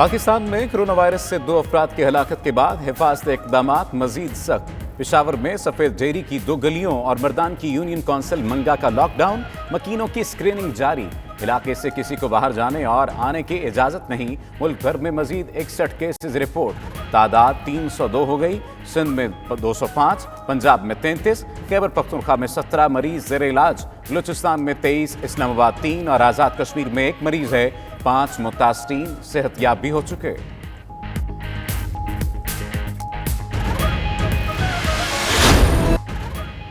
पाकिस्तान में corona virus से 2 अफराद की हलाकत के बाद हिफाजती इक़दामात मजीद सख्त। पेशावर में सफेद डेयरी की 2 गलियों और मर्दान की यूनियन काउंसिल मंगा का लॉकडाउन, मकीनों की स्क्रीनिंग जारी। इलाके से किसी को बाहर जाने और आने की इजाजत नहीं। मुल्क भर में मजीद 61 केसेज रिपोर्ट, तादाद 302 हो गई। सिंध में 205, पंजाब में 33, खैबर पख्तूनख्वा में 17 मरीज ज़ेर इलाज, बलूचिस्तान में 23, इस्लामाबाद 3 और आज़ाद कश्मीर में 1 मरीज है। 5 मुतासरीन सेहतयाब भी हो चुके।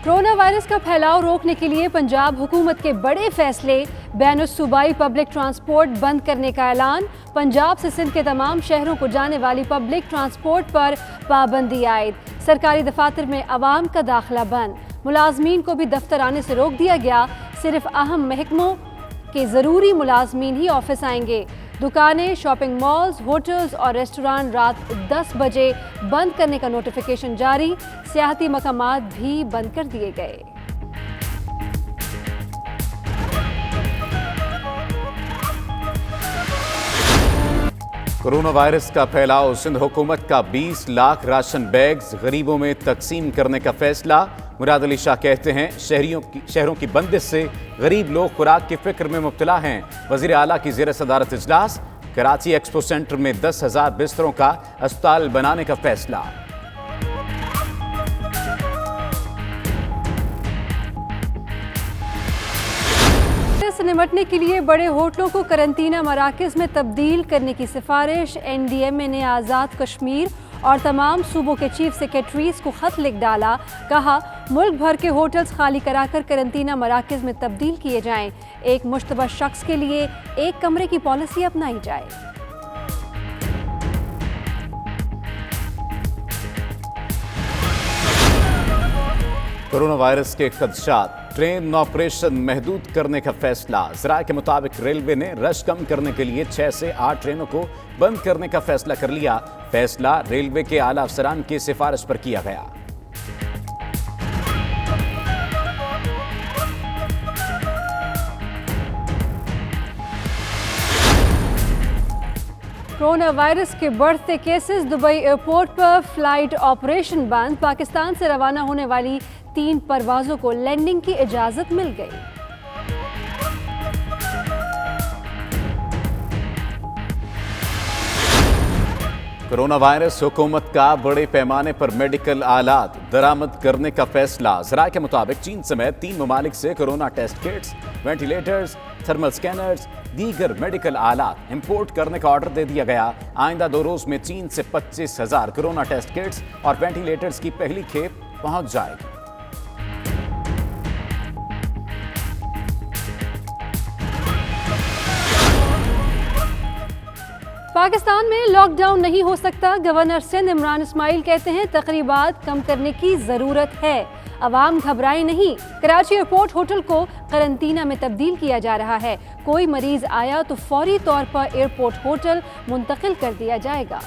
कोरोना वायरस का फैलाव रोकने के लिए पंजाब हुकूमत के बड़े फैसले। बैनुस-सूबाई पब्लिक ट्रांसपोर्ट बंद करने का ऐलान। पंजाब से सिंध के तमाम शहरों को जाने वाली पब्लिक ट्रांसपोर्ट पर पाबंदी आयद। सरकारी दफातर में आवाम का दाखिला बंद। मुलाजमीन को भी दफ्तर आने से रोक दिया गया। सिर्फ अहम महकमों के ज़रूरी मुलाजमीन ही ऑफिस आएंगे। दुकानें, शॉपिंग मॉल्स, होटल्स और रेस्टोरेंट रात 10 बजे बंद करने का नोटिफिकेशन जारी। सियाहती मकामात भी बंद कर दिए गए। कोरोना वायरस का फैलाव, सिंध हुकूमत का 20 लाख राशन बैग्स गरीबों में तकसीम करने का फैसला। मुराद अली शाह कहते हैं शहरों की बंदिश से गरीब लोग खुराक की फिक्र में मुब्तला हैं। वज़ीर आला की ज़ेर सदारत इजलास। कराची एक्सपो सेंटर में 10,000 बिस्तरों का अस्पताल बनाने का फैसला। से निपटने के लिए बड़े होटलों को करंतना मराकज़ में तब्दील करने की सिफारिश। NDMA ने आज़ाद कश्मीर और तमाम सूबों के चीफ सेक्रेटरीज को खत लिख डाला। कहा, मुल्क भर के होटल्स खाली कराकर करंतना मराकज़ में तब्दील किए जाएं। एक मुश्तबा शख्स के लिए 1 कमरे की पॉलिसी अपनाई जाए। कोरोना वायरस के खदशात, ट्रेन ऑपरेशन महदूद करने का फैसला। ज़राए के मुताबिक रेलवे ने रश कम करने के लिए 6 से 8 ट्रेनों को बंद करने का फैसला कर लिया। फैसला रेलवे के आला अफसरान की सिफारिश पर किया गया। कोरोना वायरस के बढ़ते केसेस। दुबई एयरपोर्ट पर फ्लाइट ऑपरेशन बंद। पाकिस्तान से रवाना होने वाली 3 परवाज़ों को लैंडिंग की इजाज़त मिल गई। कोरोना वायरस, हुकूमत का बड़े पैमाने पर मेडिकल आलात दरामद करने का फैसला। ज़राए के मुताबिक चीन समेत 3 ममालिक से corona test kits, ventilators, thermal scanners, दीगर मेडिकल आलात इंपोर्ट करने का ऑर्डर दे दिया गया। आइंदा 2 रोज में चीन से 25,000 कोरोना टेस्ट किट्स और वेंटिलेटर्स की पहली खेप पहुंच जाएगी। पाकिस्तान में लॉकडाउन नहीं हो सकता। गवर्नर सिंध इमरान इस्माइल कहते हैं, तकरीबात कम करने की ज़रूरत है। अवाम घबराए नहीं। कराची एयरपोर्ट होटल को करंतना में तब्दील किया जा रहा है। कोई मरीज आया तो फौरी तौर पर एयरपोर्ट होटल मुंतकिल कर दिया जाएगा।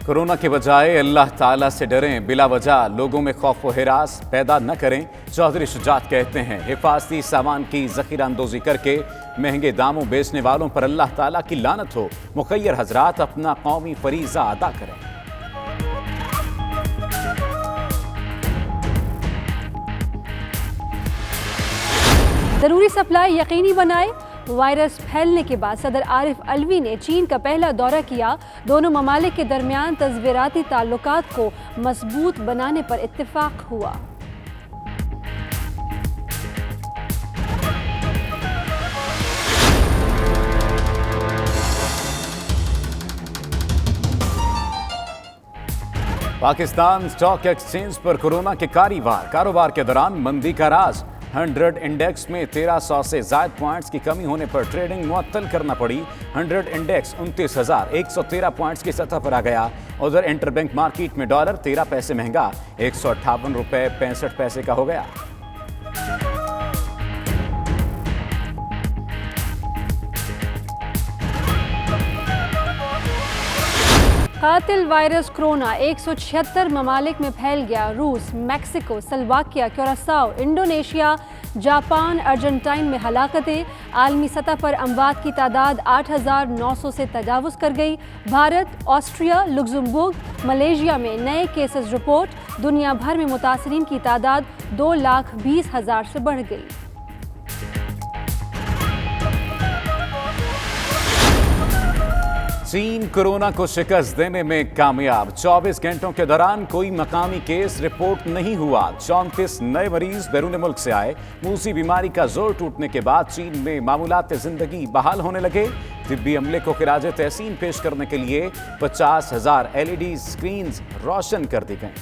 कोरोना के बजाय अल्लाह ताला से डरें। बिला वजह लोगों में खौफ व हिरास पैदा न करें। चौधरी शुजात कहते हैं, हिफाजती सामान की ज़ख़ीरा अंदोज़ी करके महंगे दामों बेचने वालों पर अल्लाह ताला की लानत हो। मुख़य्यर हजरात अपना कौमी फरीज़ा अदा करें। ज़रूरी सप्लाई यकीनी बनाए। वायरस फैलने के बाद सदर आरिफ अलवी ने चीन का पहला दौरा किया। दोनों ममालिक के दरमियान तज़वीराती ताल्लुकात को मजबूत बनाने पर इत्तिफाक हुआ। पाकिस्तान स्टॉक एक्सचेंज पर कोरोना के कारोबार के दौरान मंदी का राज। 100 इंडेक्स में 1300 से ज़ायद पॉइंट्स की कमी होने पर ट्रेडिंग मुअत्तल करना पड़ी। 100 इंडेक्स 29,113 पॉइंट्स की सतह पर आ गया। उधर इंटरबैंक मार्केट में डॉलर 13 पैसे महंगा 158 रुपये 65 पैसे का हो गया। قاتل وائرس کرونا 176 ممالک میں پھیل گیا۔ روس، میکسیکو، سلواکیہ، کیوراساؤ، انڈونیشیا، جاپان، ارجنٹائن میں ہلاکتیں۔ عالمی سطح پر اموات کی تعداد 8,900 سے تجاوز کر گئی۔ بھارت، آسٹریا، لگزمبرگ، ملیشیا میں نئے کیسز رپورٹ۔ دنیا بھر میں متاثرین کی تعداد 2,20,000 سے بڑھ گئی۔ چین کورونا کو شکست دینے میں کامیاب۔ 24 گھنٹوں کے دوران کوئی مقامی کیس رپورٹ نہیں ہوا۔ 34 نئے مریض بیرون ملک سے آئے۔ موذی بیماری کا زور ٹوٹنے کے بعد چین میں معمولات زندگی بحال ہونے لگے۔ طبی عملے کو خراج تحسین پیش کرنے کے لیے 50,000 LED اسکرینز روشن کر دی گئیں۔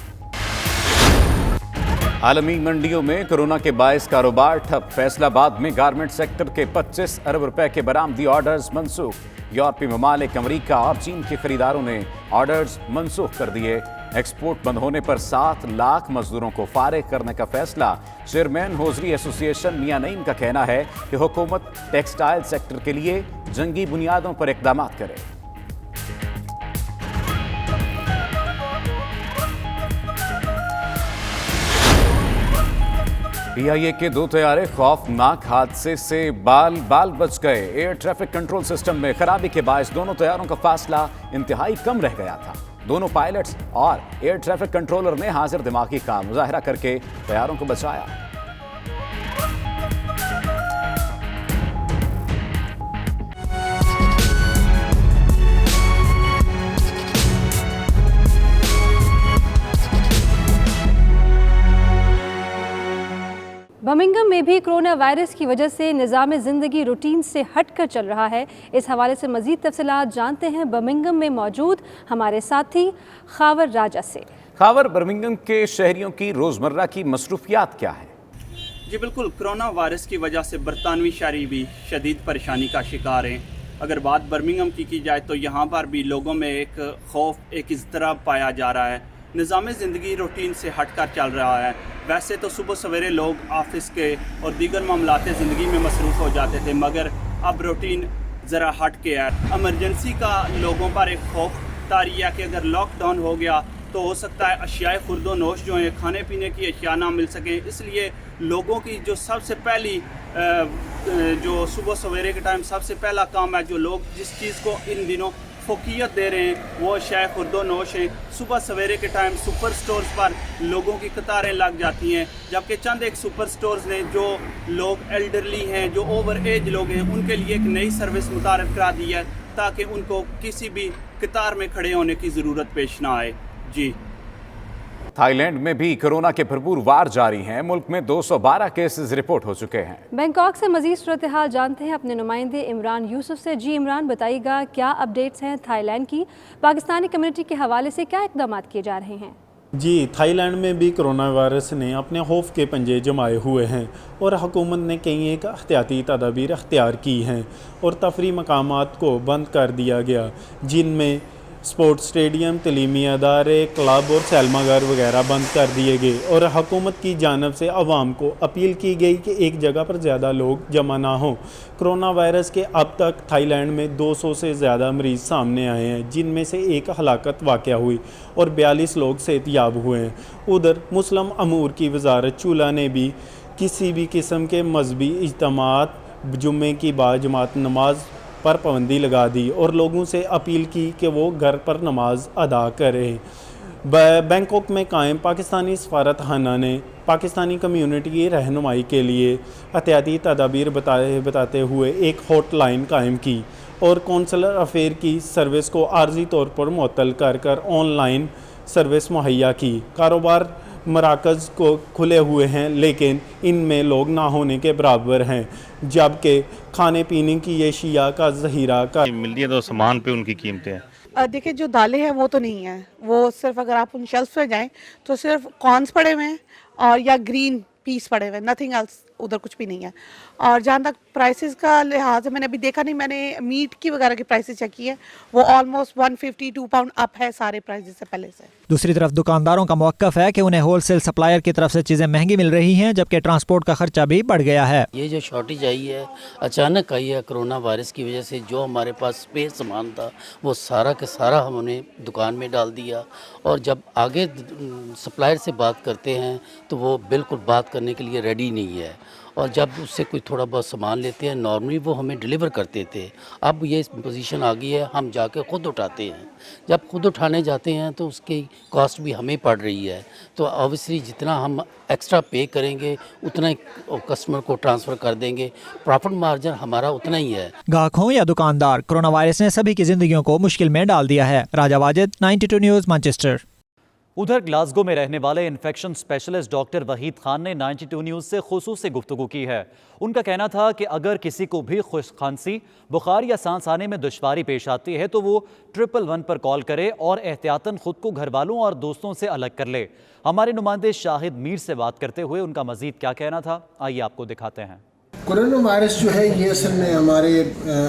عالمی منڈیوں میں کورونا کے باعث کاروبار ٹھپ۔ فیصل آباد میں گارمنٹ سیکٹر کے 25 ارب روپے کے برآمدی آرڈرز منسوخ۔ یورپی ممالک، امریکہ اور چین کے خریداروں نے آرڈرز منسوخ کر دیے۔ ایکسپورٹ بند ہونے پر 7 لاکھ مزدوروں کو فارغ کرنے کا فیصلہ۔ چیئرمین ہوزری ایسوسی ایشن میاں نعیم کا کہنا ہے کہ حکومت ٹیکسٹائل سیکٹر کے لیے جنگی بنیادوں پر اقدامات کرے۔ PIA کے 2 طیارے خوفناک حادثے سے بال بچ گئے۔ ایئر ٹریفک کنٹرول سسٹم میں خرابی کے باعث دونوں طیاروں کا فاصلہ انتہائی کم رہ گیا تھا۔ دونوں پائلٹس اور ایئر ٹریفک کنٹرولر نے حاضر دماغی کا مظاہرہ کر کے طیاروں کو بچایا۔ برمنگھم میں بھی کرونا وائرس کی وجہ سے نظام زندگی روٹین سے ہٹ کر چل رہا ہے۔ اس حوالے سے مزید تفصیلات جانتے ہیں برمنگھم میں موجود ہمارے ساتھی خاور راجہ سے۔ خاور، برمنگھم کے شہریوں کی روزمرہ کی مصروفیات کیا ہیں؟ جی بالکل، کرونا وائرس کی وجہ سے برطانوی شہری بھی شدید پریشانی کا شکار ہیں۔ اگر بات برمنگھم کی جائے تو یہاں پر بھی لوگوں میں ایک خوف، ایک اضطراب پایا جا رہا ہے۔ نظام زندگی روٹین سے ہٹ کر چل رہا ہے۔ ویسے تو صبح سویرے لوگ آفس کے اور دیگر معاملات زندگی میں مصروف ہو جاتے تھے، مگر اب روٹین ذرا ہٹ کے ہے۔ ایمرجنسی کا لوگوں پر ایک خوف طاری ہے کہ اگر لاک ڈاؤن ہو گیا تو ہو سکتا ہے اشیاء خرد و نوش جو ہیں، کھانے پینے کی اشیاء نہ مل سکیں۔ اس لیے لوگوں کی جو سب سے پہلی جو صبح سویرے کے ٹائم سب سے پہلا کام ہے، جو لوگ جس چیز کو ان دنوں فوقیت دے رہے ہیں، وہ اشیاء خرد و نوش ہیں۔ صبح سویرے کے ٹائم سپر سٹورز پر لوگوں کی قطاریں لگ جاتی ہیں، جبکہ چند ایک سپر سٹورز نے جو لوگ ایلڈرلی ہیں، جو اوور ایج لوگ ہیں، ان کے لیے ایک نئی سروس متعارف کرا دی ہے تاکہ ان کو کسی بھی قطار میں کھڑے ہونے کی ضرورت پیش نہ آئے۔ جی، تھائی لینڈ میں بھی کورونا کے بھرپور وار جاری ہیں۔ ملک میں 212 کیسز رپورٹ ہو چکے ہیں۔ بینکاک سے مزید صورتحال جانتے ہیں اپنے نمائندے عمران یوسف سے۔ جی عمران، بتائیے گا کیا اپڈیٹس ہیں تھائی لینڈ کی؟ پاکستانی کمیونٹی کے حوالے سے کیا اقدامات کیے جا رہے ہیں؟ جی، تھائی لینڈ میں بھی کرونا وائرس نے اپنے خوف کے پنجے جمائے ہوئے ہیں اور حکومت نے کئی ایک احتیاطی تدابیر اختیار کی ہیں اور تفریحی مقامات کو بند کر دیا گیا، جن میں سپورٹس اسٹیڈیم، تعلیمی ادارے، کلب اور سینما گھر وغیرہ بند کر دیے گئے اور حکومت کی جانب سے عوام کو اپیل کی گئی کہ ایک جگہ پر زیادہ لوگ جمع نہ ہوں۔ کرونا وائرس کے اب تک تھائی لینڈ میں 200 سے زیادہ مریض سامنے آئے ہیں، جن میں سے ایک ہلاکت واقع ہوئی اور 42 لوگ صحت یاب ہوئے ہیں۔ ادھر مسلم امور کی وزارت چولہ نے بھی کسی بھی قسم کے مذہبی اجتماعات، جمعے کی باجماعت نماز پر پابندی لگا دی اور لوگوں سے اپیل کی کہ وہ گھر پر نماز ادا کریں۔ بینکاک میں قائم پاکستانی سفارت خانہ نے پاکستانی کمیونٹی کی رہنمائی کے لیے احتیاطی تدابیر بتاتے ہوئے ایک ہاٹ لائن قائم کی اور کونسلر افیئر کی سروس کو عارضی طور پر معطل کر آن لائن سروس مہیا کی۔ کاروبار مراکز کو کھلے ہوئے ہیں، لیکن ان میں لوگ نہ ہونے کے برابر ہیں، جبکہ کھانے پینے کی اشیاء کا ذخیرہ کا ملتی ہے تو سامان پہ ان کی قیمتیں ہیں۔ دیکھیں جو دالیں ہیں وہ تو نہیں ہیں، وہ صرف اگر آپ ان شیلف پہ جائیں تو صرف کارنز پڑے ہوئے ہیں اور یا گرین پیس پڑے ہوئے ہیں، نتھنگ ایلس۔ उधर कुछ भी नहीं है। और जहाँ तक प्राइसेस का लिहाज है, मैंने अभी देखा नहीं, मैंने मीट की वगैरह की प्राइसेस चेक की है, वो ऑलमोस्ट 152 पाउंड अप है सारे प्राइसेस से पहले से। दूसरी तरफ दुकानदारों का मौक़िफ़ है कि उन्हें होलसेल सप्लायर की तरफ से चीज़ें महंगी मिल रही हैं, जबकि ट्रांसपोर्ट का खर्चा भी बढ़ गया है। ये जो शॉर्टेज आई है अचानक आई है कोरोना वायरस की वजह से, जो हमारे पास स्पेयर सामान था वो सारा का सारा हमने दुकान में डाल दिया, और जब आगे सप्लायर से बात करते हैं तो वो बिल्कुल बात करने के लिए रेडी नहीं है, और जब उससे कोई थोड़ा बहुत सामान लेते हैं नॉर्मली वो हमें डिलीवर करते थे। अब ये पोजीशन आ गई है हम जाके ख़ुद उठाते हैं, जब खुद उठाने जाते हैं तो उसकी कॉस्ट भी हमें पड़ रही है, तो ऑब्वियसली जितना हम एक्स्ट्रा पे करेंगे उतना ही कस्टमर को ट्रांसफ़र कर देंगे, प्रॉफिट मार्जिन हमारा उतना ही है। गाहक हों या दुकानदार, कोरोना वायरस ने सभी की ज़िंदगियों को मुश्किल में डाल दिया है। राजा वाजिद, 92 न्यूज़, मैनचेस्टर। उधर ग्लासगो में रहने वाले infection specialist doctor Waheed Khan ने 92 न्यूज़ से खुसूसी गुफ्तगू की है। उनका कहना था कि अगर किसी को भी खुश्क खांसी, बुखार या सांस आने में दुश्वारी पेश आती है तो वो 111 पर कॉल करे और एहतियातन खुद को घर वालों और दोस्तों से अलग कर ले। हमारे नुमाइंदे शाहिद मीर से बात करते हुए उनका मजीद क्या कहना था, आइए आपको दिखाते हैं। कोरोना वायरस जो है ये असल में हमारे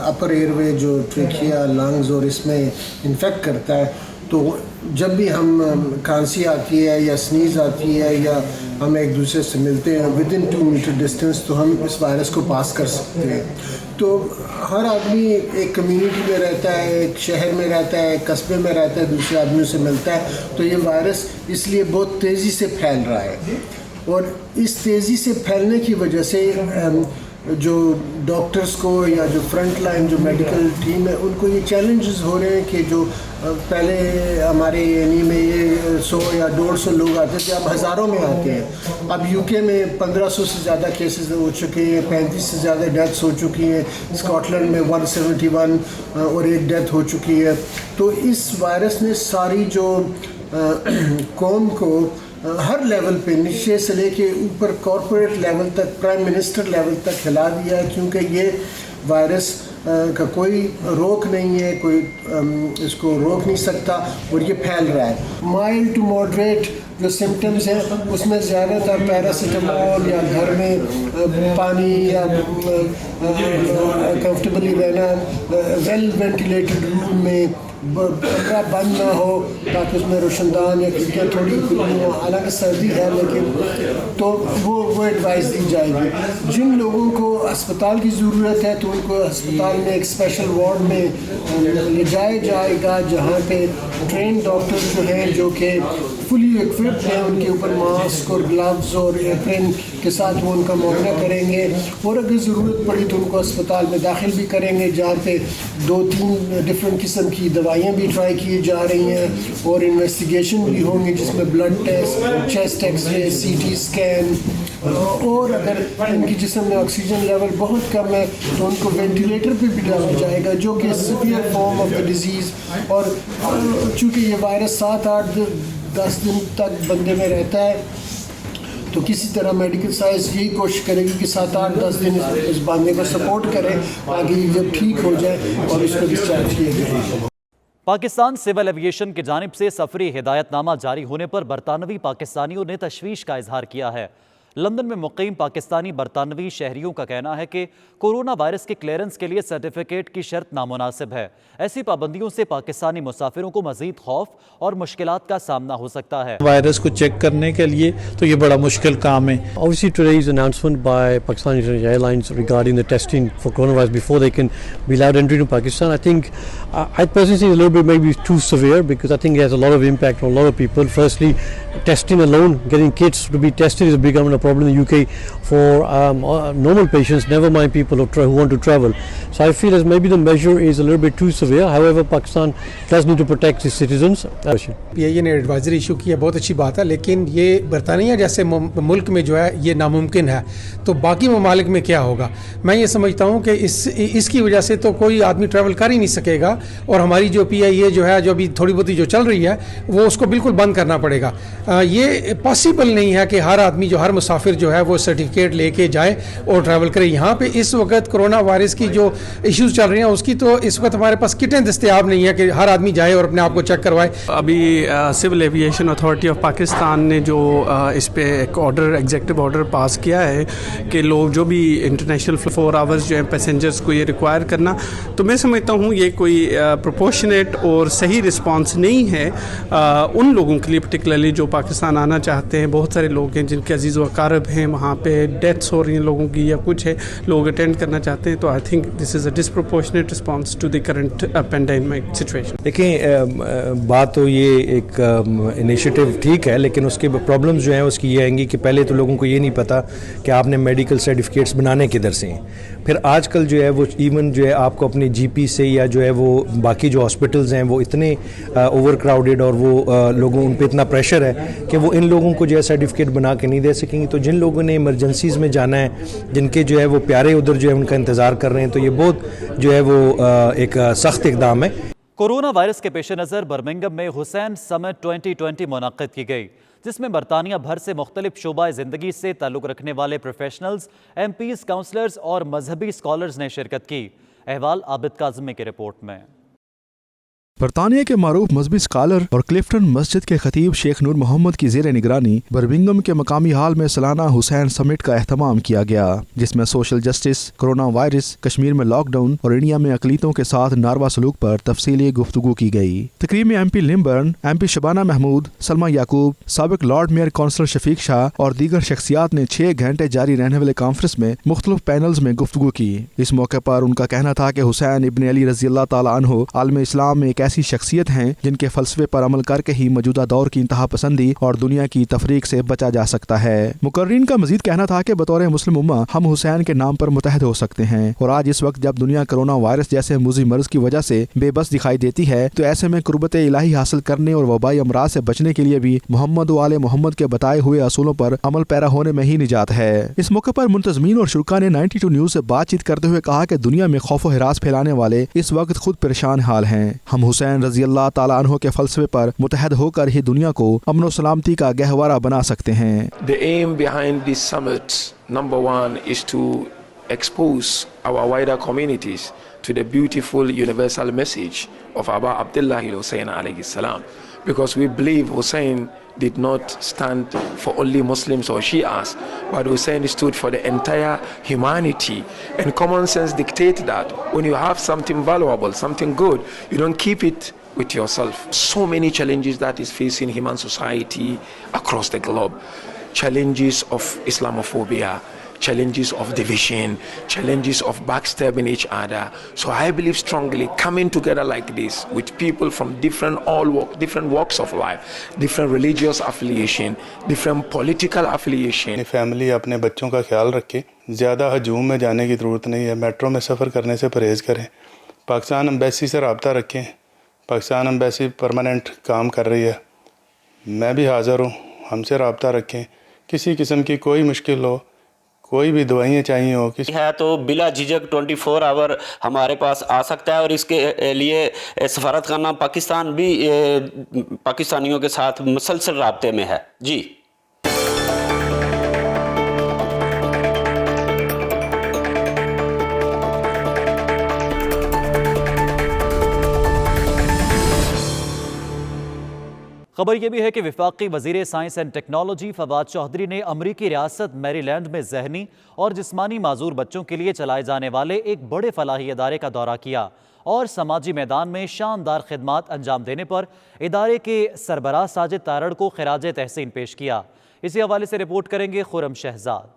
अपर एयरवे जो ट्रेकिया, लंग्स और इसमें इन्फेक्ट करता है, तो जब भी हम खांसी आती है या स्नीज़ आती है या हम एक दूसरे से मिलते हैं विद इन 2 मीटर डिस्टेंस, तो हम इस वायरस को पास कर सकते हैं। तो हर आदमी एक कम्युनिटी में रहता है, एक शहर में रहता है, एक कस्बे में रहता है, दूसरे आदमियों से मिलता है, तो ये वायरस इसलिए बहुत तेज़ी से फैल रहा है। और इस तेज़ी से फैलने की वजह से जो डॉक्टर्स को या जो फ्रंट लाइन जो मेडिकल टीम है उनको ये चैलेंजेस हो रहे हैं कि जो पहले हमारे एनी में ये 100 या 150 लोग आते थे, अब हज़ारों में आते हैं। अब यूके में 1500 से ज़्यादा केसेस हो चुके हैं, 35 से ज़्यादा डेथ्स हो चुकी हैं, स्कॉटलैंड में 171 और एक डेथ हो चुकी है। तो इस वायरस ने सारी जो कौम को हर लेवल पे, नीचे से लेके ऊपर कॉरपोरेट लेवल तक, प्राइम मिनिस्टर लेवल तक हिला दिया है, क्योंकि ये वायरस का कोई रोक नहीं है, कोई इसको रोक नहीं सकता और ये फैल रहा है। माइल्ड टू मॉडरेट जो सिम्टम्स हैं उसमें ज़्यादातर पैरासीटामोल या घर में पानी या कंफर्टेबली रहना, वेल वेंटिलेटेड रूम में, कमरा बंद ना हो ताकि उसमें रोशनदान या खिड़कियाँ थोड़ी खुली हो, हालांकि सर्दी है लेकिन, तो वो एडवाइस दी जाएगी। जिन लोगों को अस्पताल की ज़रूरत है तो उनको अस्पताल में एक स्पेशल वार्ड में ले जाया जाएगा, जहाँ पे ट्रेन डॉक्टर जो हैं जो कि फुली इक्विप्ड हैं, उनके ऊपर मास्क और ग्लव्स और एप्रन के साथ वो उनका मुआयना करेंगे, और अगर ज़रूरत पड़ी तो उनको अस्पताल में दाखिल भी करेंगे, जहाँ पे 2-3 डिफरेंट किस्म की दवाइयाँ भी ट्राई की जा रही हैं और इन्वेस्टिगेशन भी होंगे जिसमें blood test, chest x-ray, CT scan, और अगर उनकी जिस्म में ऑक्सीजन लेवल बहुत कम है तो उनको वेंटिलेटर पे भी डाला जाएगा, जो कि severe form of the disease. और चूँकि ये वायरस 7-8-10 दिन तक बंदे में रहता है, तो किसी तरह मेडिकल साइंस यही कोशिश करेगी कि 7-8-10 दिन इस बंदे को सपोर्ट करें ताकि जब ठीक हो जाए और इसको डिस्चार्ज किया जाए। पाकिस्तान सिविल एविएशन की जानिब से सफरी हिदायतनामा जारी होने पर बरतानवी पाकिस्तानियों ने तशवीश का इजहार किया है। लंदन में मुकीम पाकिस्तानी बरतानवी शहरियों का कहना है कि कोरोना वायरस के क्लियरेंस के लिए सर्टिफिकेट की शर्त नामुनासिब है। ऐसी पाबंदियों से पाकिस्तानी मुसाफिरों को मजीद खौफ और मुश्किलात का सामना हो सकता है। वायरस को चेक करने के लिए तो ये बड़ा मुश्किल काम है। Obviously today's announcement by Pakistan Airlines regarding the testing for coronavirus before they can be allowed entry to Pakistan, I think I personally think a little bit maybe too severe, because I think it has a lot of impact on a lot of people. Firstly, testing alone, getting kids to be tested is becoming a problem in the UK for normal patients, never mind people who want to travel. So I feel as maybe the measure is a little bit too severe. However, Pakistan does need to protect its citizens. PIA ने advisory issue किया, बहुत अच्छी बात है, लेकिन ये बरतानिया जैसे मुल्क में जो है ये नामुमकिन है, तो बाकी ममालिक में क्या होगा? मैं ये समझता हूँ कि इसकी वजह से तो कोई आदमी ट्रैवल कर ही नहीं सकेगा, और हमारी जो PIA जो है, जो अभी थोड़ी बहुत जो चल रही है, वो उसको बिल्कुल बंद करना पड़ेगा। ये पॉसिबल नहीं है कि हर आदमी जो हर मुसाफिर जो है वो सर्टिफिकेट लेके जाए और ट्रैवल करे। यहाँ पे इस वक्त कोरोना वायरस की जो इश्यूज चल रही हैं उसकी तो इस वक्त हमारे पास किटें दस्तयाब नहीं है कि हर आदमी जाए और अपने आप को चेक करवाए। अभी civil aviation authority of Pakistan ने जो इस पे एक ऑर्डर, एग्जेक्टिव ऑर्डर पास किया है कि लोग जो भी इंटरनेशनल 4 आवर्स जो है पैसेंजर्स को ये रिक्वायर करना, तो मैं समझता हूँ ये कोई प्रोपोर्शनेट और सही रिस्पांस नहीं है उन लोगों के लिए, पर्टिकुलरली जो पाकिस्तान आना चाहते हैं। बहुत सारे लोग हैं जिनके अजीज़ व अकारब हैं वहाँ पे, डेथ्स हो रही हैं लोगों की या कुछ है, लोग अटेंड करना चाहते हैं। तो I think this is a disproportionate response to the current pandemic situation. देखें, बात तो ये एक इनिशिएटिव ठीक है, लेकिन उसके प्रॉब्लम्स जो हैं उसकी ये आएंगी कि पहले तो लोगों को ये नहीं पता कि आपने मेडिकल सर्टिफिकेट्स बनाने किधर से हैं। फिर आजकल जो है वो इवन जो है आपको अपनी जीपी से या जो है वो बाकी जो हॉस्पिटल्स हैं वो इतने ओवर क्राउडेड और वो लोगों उन पे इतना प्रेशर है कि वो इन लोगों को जो है सर्टिफिकेट बना के नहीं दे सकेंगे। तो जिन लोगों ने इमरजेंसीज़ में जाना है, जिनके जो है वो प्यारे उधर जो है उनका इंतज़ार कर रहे हैं, तो ये बहुत जो है वो एक सख्त इक़दाम है। कोरोना वायरस के पेश नज़र बर्मिंघम में हुसैन समिट 2020 मुनक़्क़िद की गई, जिसमें बरतानिया भर से मुख्तलिफ शोबा ज़िंदगी से ताल्लुक़ रखने वाले प्रोफेशनल्स, MPs, काउंसलर्स और मजहबी स्कॉलर्स ने शिरकत की। अहवाल आबिद काज़मी की रिपोर्ट में। बरतानिया के मारूफ मजहबी स्कॉलर और क्लिफ्टन मस्जिद के खतीब शेख नूर मोहम्मद की ज़ेर निगरानी बर्मिंघम के मकामी हाल में सालाना हुसैन समिट का एहतमाम किया गया, जिसमें social justice, corona virus, Kashmir में लॉकडाउन और इंडिया में अकलीतों के साथ नारवा सलूक पर तफसीली गुफ्तगू की गई। तकरीब में MP लिम्बर्न, MP शबाना महमूद, सलमा याकूब, साबिक lord mayor councillor Shafiq Shah और दीगर शख्सियात ने 6 घंटे जारी रहने वाले कॉन्फ्रेंस में मुख्तलिफ पैनल्स में गुफ्तगू की। इस मौके पर उनका कहना था कि हुसैन इब्न अली रज़ी अल्लाह तआला अन्हु आलम इस्लाम में एक ऐसी शख्सियत हैं जिनके फलसफे पर अमल करके ही मौजूदा दौर की इंतहा पसंदी और दुनिया की तफरीक से बचा जा सकता है। मुकर्रीन का मजीद कहना था कि बतौर मुस्लिम उम्मा हम हुसैन के नाम पर मुतहद हो सकते हैं, और आज इस वक्त जब दुनिया कोरोना वायरस जैसे मुज़ी मर्ज की वजह से बेबस दिखाई देती है, तो ऐसे में कुर्बत इलाही हासिल करने और वबाई अमराज से बचने के लिए भी मोहम्मद व आले मोहम्मद के बताए हुए असूलों पर अमल पैरा होने में ही निजात है। इस मौके पर मुंतज़मीन और शुरका ने 92 न्यूज़ से बातचीत करते हुए कहा कि दुनिया में खौफ व हिरास फैलाने वाले इस वक्त खुद परेशान हाल हैं। हम हुसैन रज़ी अल्लाह ताला अन्हु के फलसफे पर मुतहद होकर ही दुनिया को अमन व सलामती का गहवारा बना सकते हैं। The aim behind this summit, number one, is to expose our wider communities to the beautiful universal message of Aba Abdullah Hussein alayhi salam, because we believe Hussein did not stand for only Muslims or Shias, but Hussein stood for the entire humanity. And common sense dictates that when you have something valuable, something good, you don't keep it with yourself. So many challenges that is facing human society across the globe. Challenges of Islamophobia, challenges of division, challenges of backstabbing each other. So I believe strongly coming together like this with people from different walks of life, different religious affiliation, different political affiliation. Family अपने बच्चों का ख्याल रखे, ज़्यादा हजूम में जाने की ज़रूरत नहीं है, मेट्रो में सफ़र करने से परहेज़ करें, पाकिस्तान एम्बेसी से रब्ता रखें, पाकिस्तान एम्बेसी परमानेंट काम कर रही है, मैं भी हाज़िर हूँ, हमसे रब्ता रखें, किसी किस्म की कोई मुश्किल हो, कोई भी दवाइयाँ चाहिए हो किसी है तो बिला झिझक 24 आवर हमारे पास आ सकता है, और इसके लिए सफारत खाना पाकिस्तान भी पाकिस्तानियों के साथ मुसलसल राब्ते में है। जी खबर यह भी है कि वफाकी वज़ीर science and technology Fawad Chaudhry ने अमरीकी रियासत मैरीलैंड में जहनी और जिस्मानी माजूर बच्चों के लिए चलाए जाने वाले एक बड़े फलाही इदारे का दौरा किया और समाजी मैदान में शानदार खिदमात अंजाम देने पर इदारे के सरबराह साजिद तारड़ को खिराज तहसीन पेश किया। इसी हवाले से रिपोर्ट करेंगे खुरम शहजाद।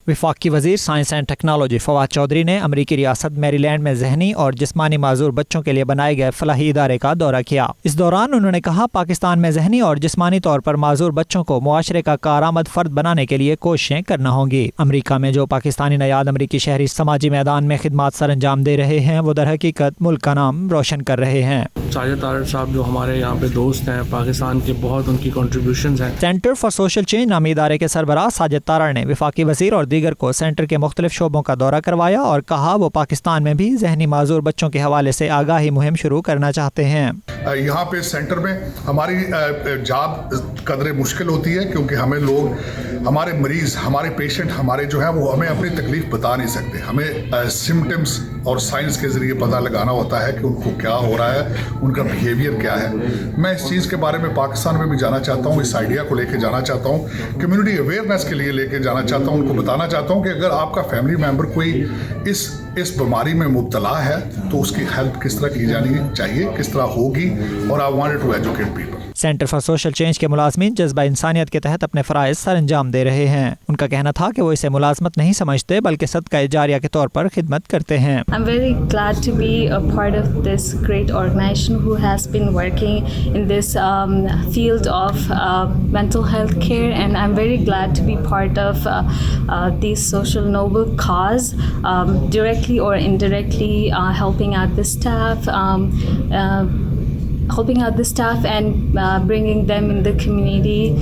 वफाकी वज़ीर science and technology Fawad Chaudhry ने अमरीकी रियासत मैरीलैंड में जहनी और जिस्मानी माजूर बच्चों के लिए बनाए गए फलाही इदारे का दौरा किया। इस दौरान उन्होंने कहा, पाकिस्तान में जहनी और जिस्मानी तौर पर माजूर बच्चों को मुआशरे का कारआमद फर्द बनाने के लिए कोशिशें करना होंगी। अमरीका में जो पाकिस्तानी नयाद अमरीकी शहरी समाजी मैदान में खिदमात सर अंजाम दे रहे हैं, वो दर हकीकत मुल्क का नाम रोशन कर रहे हैं। साजिद तारड़ साहब जो हमारे यहाँ पे दोस्त हैं, पाकिस्तान के बहुत उनकी कॉन्ट्रीब्यूशंस हैं। सेंटर फॉर सोशल चेंज नामी इदारे के सरबराह साजिद तारड़ ने वफाकी वज़ीर और दीगर को सेंटर के मुख्तलिफ शोबों का दौरा करवाया और कहा वो पाकिस्तान में भी जहनी माजूर बच्चों के हवाले से आगाही मुहिम शुरू करना चाहते हैं। यहाँ पे सेंटर में हमारी जॉब कदरे मुश्किल होती है, क्योंकि हमें लोग, हमारे मरीज़, हमारे पेशेंट, हमारे जो है वो हमें अपनी तकलीफ़ बता नहीं सकते। हमें सिम्टम्स और साइंस के ज़रिए पता लगाना होता है कि उनको क्या हो रहा है, उनका बिहेवियर क्या है। मैं इस चीज़ के बारे में पाकिस्तान में भी जाना चाहता हूँ, इस आइडिया को लेके जाना चाहता हूँ, कम्युनिटी अवेयरनेस के लिए लेके जाना चाहता हूँ, उनको बताना चाहता हूँ कि अगर आपका फैमिली मेम्बर कोई इस बीमारी में मुब्तला है तो उसकी हेल्प किस तरह की जानी चाहिए, किस तरह होगी, और I wanted to educate people. Centre for social change के मुलाजमीन जज्बा इंसानियत के तहत अपने फ़राइज़ सर अंजाम दे रहे हैं। उनका कहना था कि वो इसे मुलाजमत नहीं समझते बल्कि सदका जारिया के तौर पर खिदमत करते हैं। I'm very glad to be a part of this great organization who has been working in this field of mental health care, and I'm very glad to be part of this social noble cause, directly or indirectly helping out the staff and bringing them in the community,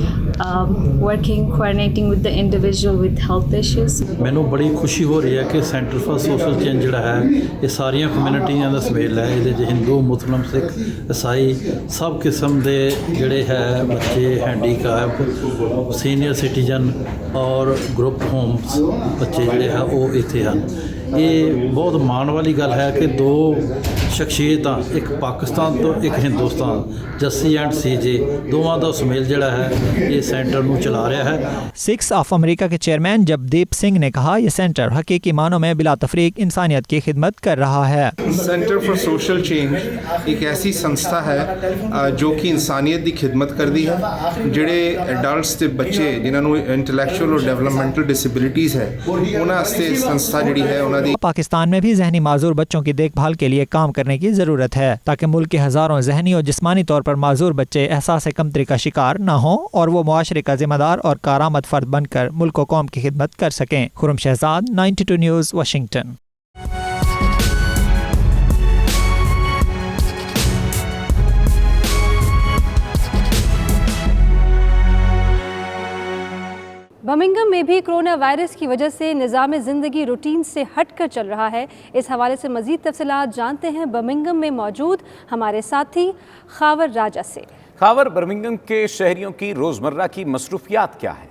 working, coordinating with the individual with health issues. ਮੈਨੂੰ ਬੜੀ ਖੁਸ਼ੀ ਹੋ ਰਹੀ ਹੈ ਕਿ centre for social change ਜਿਹੜਾ ਹੈ ਇਹ ਸਾਰੀਆਂ ਕਮਿਊਨਿਟੀਆਂ ਦਾ ਸਮੇਲ ਹੈ। ਇਹਦੇ 'ਚ ਹਿੰਦੂ, ਮੁਸਲਿਮ, ਸਿੱਖ, ਈਸਾਈ ਸਭ ਕਿਸਮ ਦੇ ਜਿਹੜੇ ਹੈ ਬੱਚੇ, ਹੈਂਡੀਕੈਪ, ਸੀਨੀਅਰ ਸਿਟੀਜ਼ਨ ਔਰ ਗਰੁੱਪ ਹੋਮਸ ਬੱਚੇ ਜਿਹੜੇ ਹੈ ਉਹ ਇੱਥੇ ਹਨ। ਇਹ ਬਹੁਤ ਮਾਣ ਵਾਲੀ ਗੱਲ ਹੈ ਕਿ ਦੋ ਸ਼ਖਸੀਅਤਾਂ, ਇੱਕ ਪਾਕਿਸਤਾਨ ਤੋਂ ਇੱਕ ਹਿੰਦੁਸਤਾਨ, ਜੱਸੀ ਐਂਡ ਸੀਜੇ, ਦੋਵਾਂ ਦਾ ਸੁਮੇਲ ਜਿਹੜਾ ਹੈ ਇਹ सेंटर ਨੂੰ चला रहा है। 6 ऑफ अमेरिका के चेयरमैन जबदीप सिंह ने कहा यह सेंटर हकीकी मानों में बिला तफरीक इंसानियत की खिदमत कर रहा है। सेंटर फॉर सोशल चेंज एक ऐसी संस्था है जो कि इंसानियत की खिदमत करती है। ਜਿਹੜੇ एडल्ट्स ਤੇ ਬੱਚੇ ਜਿਨ੍ਹਾਂ ਨੂੰ इंटलैक्चुअल और डेवलपमेंटल डिसेबिलिटीज़ है ਉਹਨਾਂ ਵਾਸਤੇ संस्था ਜਿਹੜੀ है ਉਹਨਾਂ ਦੀ। पाकिस्तान में भी जहनी माजूर बच्चों की देखभाल के लिए काम करने की ज़रूरत है ताकि मुल्क के हज़ारों जहनी और जिस्मानी तौर पर माजूर बच्चे एहसास कमतरी का शिकार न हों और वो मुआशरे का जिम्मेदार और कारामद फर्द बनकर मुल्क व कौम की खिदमत कर सकें। Khurram Shahzad, 92 News, Washington. Birmingham में भी कोरोना वायरस की वजह से निज़ाम ज़िंदगी रूटीन से हट कर चल रहा है। इस हवाले से मज़ीद तफसीलात जानते हैं बर्मिंघम में मौजूद हमारे साथी खावर राजा से। खावर, बर्मिंघम के शहरियों की रोज़मर्रा की मसरूफियात क्या है?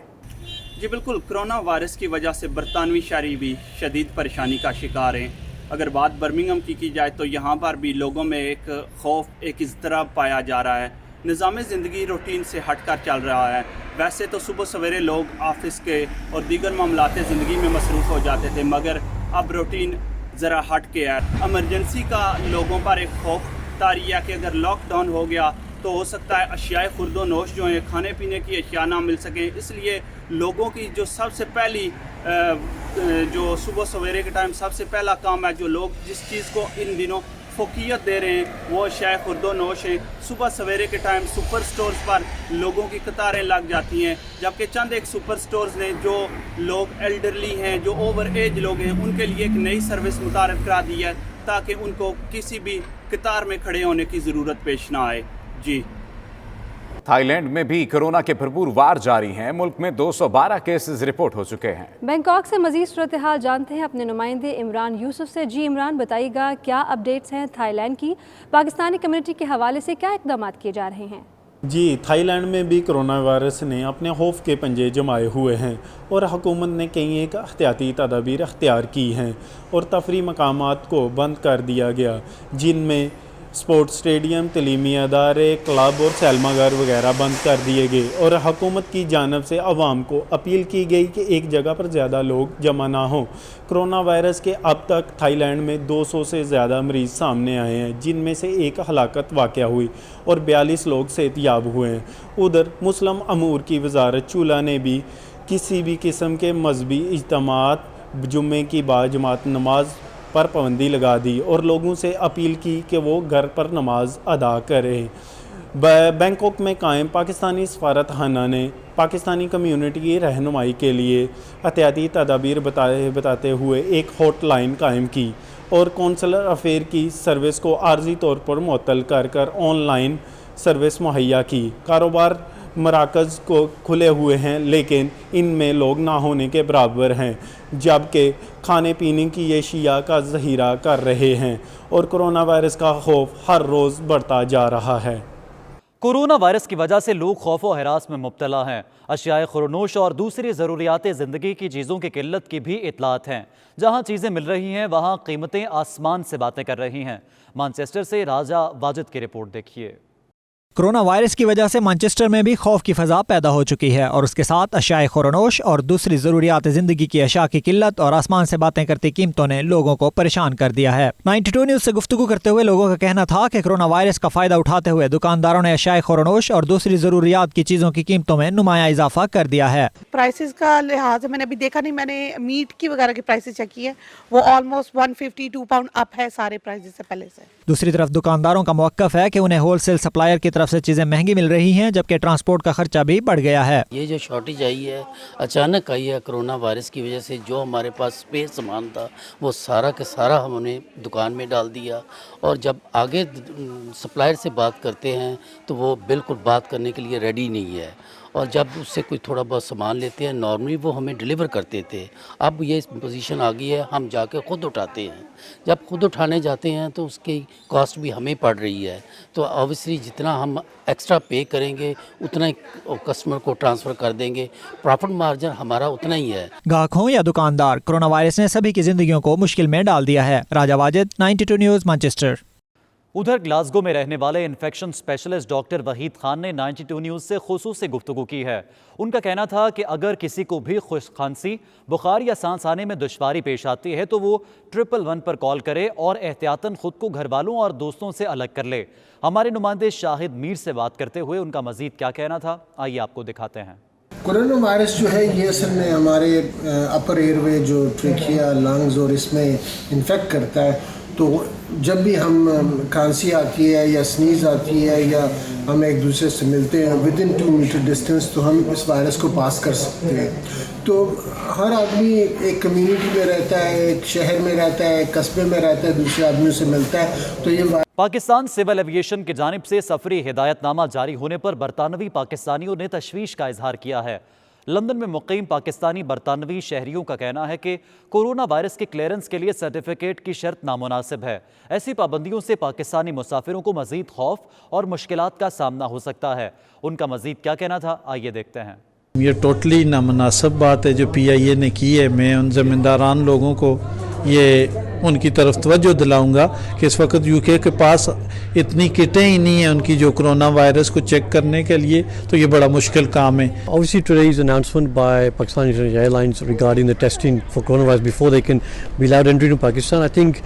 जी बिल्कुल, कोरोना वायरस की वजह से बरतानवी शहरी भी शदीद परेशानी का शिकार हैं। अगर बात बर्मिंघम की जाए तो यहाँ पर भी लोगों में एक खौफ, एक इज़्तिराब पाया जा रहा है। निज़ाम ज़िंदगी रूटीन से हट कर चल रहा है। वैसे तो सुबह सवेरे लोग ऑफिस के और दीगर मामलात ज़िंदगी में मसरूफ़ हो जाते थे, मगर अब रूटीन ज़रा हट के है। एमरजेंसी का लोगों पर एक खौफ तारी है कि अगर लॉकडाउन हो गया तो हो सकता है अशियाए खुर्दो नोश जो हैं, खाने पीने की अशिया ना मिल सकें। इसलिए लोगों की जो सबसे पहली जो सुबह सवेरे के टाइम सबसे पहला काम है, जो लोग जिस चीज़ को इन दिनों फोकियत दे रहे हैं वो अशियाए खुर्दो नोश हैं। सुबह सवेरे के टाइम सुपर स्टोर्स पर लोगों की कतारें लग जाती हैं, जबकि चंद एक सुपर स्टोर्स ने जो लोग एल्डरली हैं, जो ओवर एज लोग हैं, उनके लिए एक नई सर्विस मुतारफ़ करा दी है ताकि उनको किसी भी कतार में खड़े होने की ज़रूरत पेश ना आए। जी, थाईलैंड में भी कोरोना के भरपूर वार जारी हैं। मुल्क में 212 केसेस रिपोर्ट हो चुके हैं। बैंकॉक से मजीद सूरत हाल जानते हैं अपने नुमाइंदे इमरान यूसुफ से। जी इमरान, बताइएगा क्या अपडेट्स हैं थाईलैंड की, पाकिस्तानी कम्युनिटी के हवाले से क्या इक़दाम किए जा रहे हैं? जी, थाईलैंड में भी कोरोना वायरस ने अपने खौफ के पंजे जमाए हुए हैं और हुकूमत ने कई एक एहतियाती तदाबीर अख्तियार की हैं और तफरी मकामात को बंद कर दिया गया, जिनमें स्पोर्ट्स स्टेडियम, तलीमी अदारे, क्लब और सैलमागर वगैरह बंद कर दिए गए और हुकूमत की जानब से आवाम को अपील की गई कि एक जगह पर ज़्यादा लोग जमा ना हों। कोरोना वायरस के अब तक थाईलैंड में 200 से ज़्यादा मरीज़ सामने आए हैं, जिनमें से एक हलाकत वाक़या हुई और 42 लोग सेहतयाब हुए हैं। उधर मुस्लिम अमूर की वजारत चूला ने भी किसी भी किस्म के मजहबी इज्तिमात, जुम्मे की बाजमात नमाज पर पाबंदी लगा दी और लोगों से अपील की कि वो घर पर नमाज अदा करें। बैंकॉक में कायम पाकिस्तानी सफारतखाना ने पाकिस्तानी कम्युनिटी की रहनुमाई के लिए एहतियाती तदाबीर बताते हुए एक हॉटलाइन कायम की और कौंसलर अफेयर की सर्विस को आर्जी तौर पर मुअत्तल कर ऑनलाइन सर्विस मुहैया की। कारोबार मराकज़ को खुले हुए हैं, लेकिन इनमें लोग ना होने के बराबर हैं, जबकि खाने पीने की अशिया का ज़ख़ीरा कर रहे हैं और कोरोना वायरस का खौफ हर रोज़ बढ़ता जा रहा है। کورونا وائرس کی وجہ سے لوگ خوف و ہراس میں مبتلا ہیں۔ اشیاء خورنوش اور دوسری ضروریات زندگی کی چیزوں کی قلت کی بھی اطلاعات ہیں۔ جہاں چیزیں مل رہی ہیں وہاں قیمتیں آسمان سے باتیں کر رہی ہیں۔ مانچسٹر سے راجہ واجد کی رپورٹ دیکھیے۔ کورونا وائرس کی وجہ سے مانچسٹر میں بھی خوف کی فضا پیدا ہو چکی ہے اور اس کے ساتھ اشیاء خورنوش اور دوسری ضروریات زندگی کی اشیاء کی قلت اور آسمان سے باتیں کرتی قیمتوں نے لوگوں کو پریشان کر دیا ہے۔ 92 نیوز سے گفتگو کرتے ہوئے لوگوں کا کہنا تھا کہ کورونا وائرس کا فائدہ اٹھاتے ہوئے دکانداروں نے اشیاء خورنوش اور دوسری ضروریات کی چیزوں کی قیمتوں میں نمایاں اضافہ کر دیا ہے۔ پرائسز کا لحاظ میں نے ابھی دیکھا نہیں، میں نے میٹ کی وغیرہ کی پرائسز چیک کی ہے، وہ آلموسٹ 152 پاؤنڈ اپ ہے سارے پرائسز سے پہلے سے۔ دوسری طرف دکانداروں کا موقف ہے کہ انہیں ہول سیل سپلائر کی طرف سے چیزیں مہنگی مل رہی ہیں، جبکہ ٹرانسپورٹ کا خرچہ بھی بڑھ گیا ہے۔ یہ جو شارٹیج آئی ہے اچانک آئی ہے کرونا وائرس کی وجہ سے، جو ہمارے پاس اسپیس سامان تھا وہ سارا کا سارا ہم نے دکان میں ڈال دیا، اور جب آگے سپلائر سے بات کرتے ہیں تو وہ بالکل بات کرنے کے لیے ریڈی نہیں ہے، اور جب اس سے کوئی تھوڑا بہت سامان لیتے ہیں نارملی وہ ہمیں ڈیلیور کرتے تھے، اب یہ پوزیشن آ گئی ہے ہم جا کے خود اٹھاتے ہیں۔ جب خود اٹھانے جاتے ہیں تو اس کی کاسٹ بھی ہمیں پڑ رہی ہے، تو اوبیسلی جتنا ہم ایکسٹرا پے کریں گے اتنا ہی کسٹمر کو ٹرانسفر کر دیں گے، پرافٹ مارجن ہمارا اتنا ہی ہے۔ گاہک ہوں یا دکاندار، کورونا وائرس نے سبھی کی زندگیوں کو مشکل میں ڈال دیا ہے۔ Raja Wajid, 92 News, Manchester. ادھر گلاسگو میں رہنے والے infection specialist doctor Waheed Khan نے 92 نیوز سے خصوصی گفتگو کی ہے۔ ان کا کہنا تھا کہ اگر کسی کو بھی خشک کھانسی، بخار یا سانس آنے میں دشواری پیش آتی ہے تو وہ 111 پر کال کرے اور احتیاطاً خود کو گھر والوں اور دوستوں سے الگ کر لے۔ ہمارے نمائندے شاہد میر سے بات کرتے ہوئے ان کا مزید کیا کہنا تھا، آئیے آپ کو دکھاتے ہیں۔ کورونا وائرس جو ہے یہ اصل میں ہمارے اپر ایئر وے جو ٹریکیا، لنگز اور اس میں انفیکٹ کرتا ہے، تو جب بھی ہم کھانسی آتی ہے یا سنیز آتی ہے یا ہم ایک دوسرے سے ملتے ہیں ودن 2 میٹر ڈسٹینس تو ہم اس وائرس کو پاس کر سکتے ہیں۔ تو ہر آدمی ایک کمیونٹی میں رہتا ہے، ایک شہر میں رہتا ہے، ایک قصبے میں رہتا ہے، دوسرے آدمیوں سے ملتا ہے، تو یہ پاکستان سول ایویشن کی جانب سے سفری ہدایت نامہ جاری ہونے پر برطانوی پاکستانیوں نے تشویش کا اظہار کیا ہے۔ لندن میں مقیم پاکستانی برطانوی شہریوں کا کہنا ہے کہ کورونا وائرس کے کلیئرنس کے لیے سرٹیفکیٹ کی شرط نامناسب ہے۔ ایسی پابندیوں سے پاکستانی مسافروں کو مزید خوف اور مشکلات کا سامنا ہو سکتا ہے۔ ان کا مزید کیا کہنا تھا، آئیے دیکھتے ہیں۔ یہ ٹوٹلی نامناسب بات ہے جو پی آئی اے نے کی ہے۔ میں ان ذمہ لوگوں کو یہ ان کی طرف توجہ دلاؤں گا کہ اس وقت یو کے پاس اتنی کٹیں ہی نہیں ہیں ان کی جو کرونا وائرس کو چیک کرنے کے لیے، تو یہ بڑا مشکل کام ہے۔ Obviously today's announcement by Pakistan Airlines regarding the testing for coronavirus before they can be allowed entry to Pakistan, I think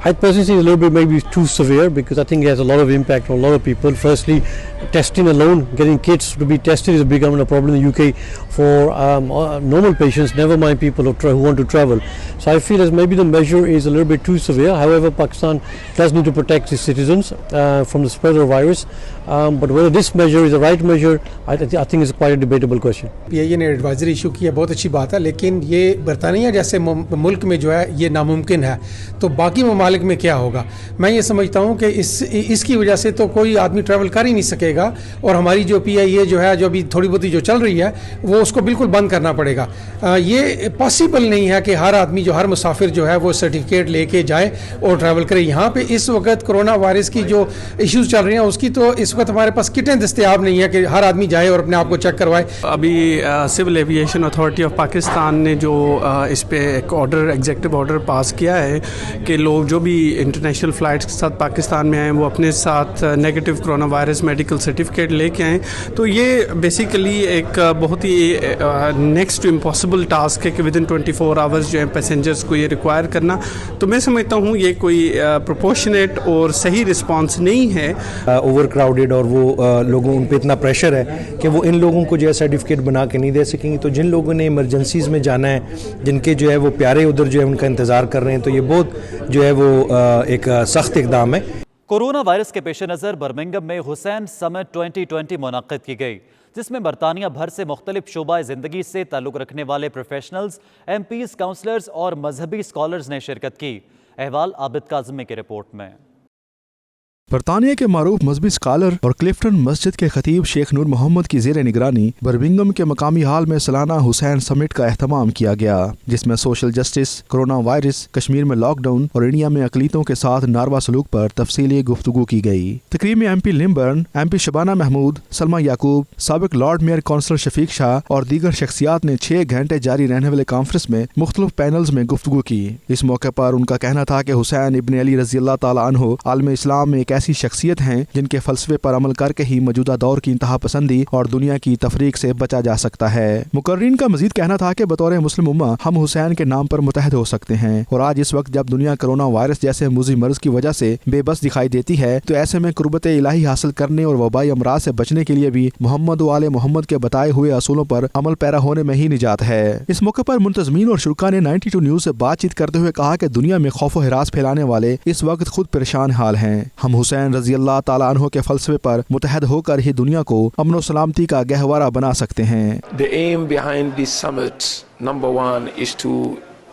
I personally think a little bit maybe too severe, because I think it has a lot of impact on a lot of people. Firstly, testing alone, getting kids to be tested is becoming a problem in the UK for normal patients, never mind people who want to travel. So I feel as maybe the measure is a little bit too severe. However, Pakistan does need to protect its citizens from the spread of the virus. But whether this measure is the right measure, I think is quite a debatable question. PIA نے advisory issue کی ہے، بہت اچھی بات ہے، لیکن یہ برطانیہ جیسے ملک میں جو ہے یہ ناممکن ہے، تو باقی ممالک میں کیا ہوگا؟ میں یہ سمجھتا ہوں کہ اس کی وجہ سے تو کوئی آدمی ٹریول کر ہی نہیں سکے گا، اور ہماری جو PIA جو ہے جو ابھی تھوڑی بہت جو چل رہی ہے وہ اس کو بالکل بند کرنا پڑے گا۔ یہ پاسبل نہیں ہے کہ ہر آدمی جو ہر مسافر جو ہے وہ سرٹیفکیٹ لے کے جائے اور ٹریول کرے۔ یہاں پہ اس وقت کرونا وائرس کی جو ایشوز چل رہے ہیں اس کی تو اس وقت ہمارے پاس کٹیں دستیاب نہیں ہے کہ ہر آدمی جائے اور اپنے آپ کو چیک کروائے۔ ابھی civil aviation authority of Pakistan نے جو اس پہ ایک ایگزیکٹو آرڈر پاس کیا ہے کہ لوگ جو بھی انٹرنیشنل فلائٹس کے ساتھ پاکستان میں آئیں وہ اپنے ساتھ negative corona virus medical certificate لے کے آئیں، تو یہ بیسیکلی ایک بہت ہی نیکسٹ ٹو امپاسبل ٹاسک ہے کہ ودن 24 آورز جو ہے پیسنجرس کو یہ ریکوائر کرنا۔ تو میں سمجھتا ہوں یہ کوئی پروپورشنیٹ اور صحیح رسپانس نہیں ہے۔ اوور کراؤڈیڈ اور وہ لوگوں ان پہ اتنا پریشر ہے کہ وہ ان لوگوں کو جو ہے سرٹیفکیٹ بنا کے نہیں دے سکیں گے، تو جن لوگوں نے ایمرجنسیز میں جانا ہے، جن کے جو ہے وہ پیارے ادھر جو ہے ان کا انتظار کر رہے ہیں، تو یہ بہت جو ہے وہ ایک سخت اقدام ہے۔ کورونا وائرس کے پیش نظر برمنگم میں حسین سمٹ 2020 منعقد کی گئی، جس میں برطانیہ بھر سے مختلف شعبہ زندگی سے تعلق رکھنے والے پروفیشنلز، MPs، کاؤنسلرز اور مذہبی اسکالرز نے شرکت کی۔ احوال عابد کاظمی کی رپورٹ میں۔ برطانیہ کے معروف مذہبی اسکالر اور کلفٹن مسجد کے خطیب شیخ نور محمد کی زیر نگرانی برمنگھم کے مقامی ہال میں سالانہ حسین سمٹ کا اہتمام کیا گیا، جس میں social justice, corona virus, Kashmir میں لاک ڈاؤن اور انڈیا میں اقلیتوں کے ساتھ ناروا سلوک پر تفصیلی گفتگو کی گئی۔ تقریب میں ایم پی لمبرن، ایم پی شبانہ محمود، سلمہ یعقوب، سابق lord mayor councillor Shafiq Shah اور دیگر شخصیات نے 6 گھنٹے جاری رہنے والے کانفرنس میں مختلف پینلز میں گفتگو کی۔ اس موقع پر ان کا کہنا تھا کہ حسین ابن علی رضی اللہ تعالیٰ عنہ عالم اسلام میں ایک ایسی شخصیت ہیں جن کے فلسفے پر عمل کر کے ہی موجودہ دور کی انتہا پسندی اور دنیا کی تفریق سے بچا جا سکتا ہے۔ مقررین کا مزید کہنا تھا کہ بطور مسلم امہ ہم حسین کے نام پر متحد ہو سکتے ہیں، اور آج اس وقت جب دنیا کرونا وائرس جیسے موذی مرض کی وجہ سے بے بس دکھائی دیتی ہے، تو ایسے میں قربت الہی حاصل کرنے اور وبائی امراض سے بچنے کے لیے بھی محمد و آل محمد کے بتائے ہوئے اصولوں پر عمل پیرا ہونے میں ہی نجات ہے۔ اس موقع پر منتظمین اور شرکاء نے 92 نیوز سے بات چیت کرتے ہوئے کہا کہ دنیا میں خوف و ہراس پھیلانے والے اس وقت خود پریشان حال ہیں۔ ہم حسین رضی اللہ تعالیٰ عنہ کے فلسفے پر متحد ہو کر ہی دنیا کو امن و سلامتی کا گہوارہ بنا سکتے ہیں۔ The aim behind this summit, number one, is to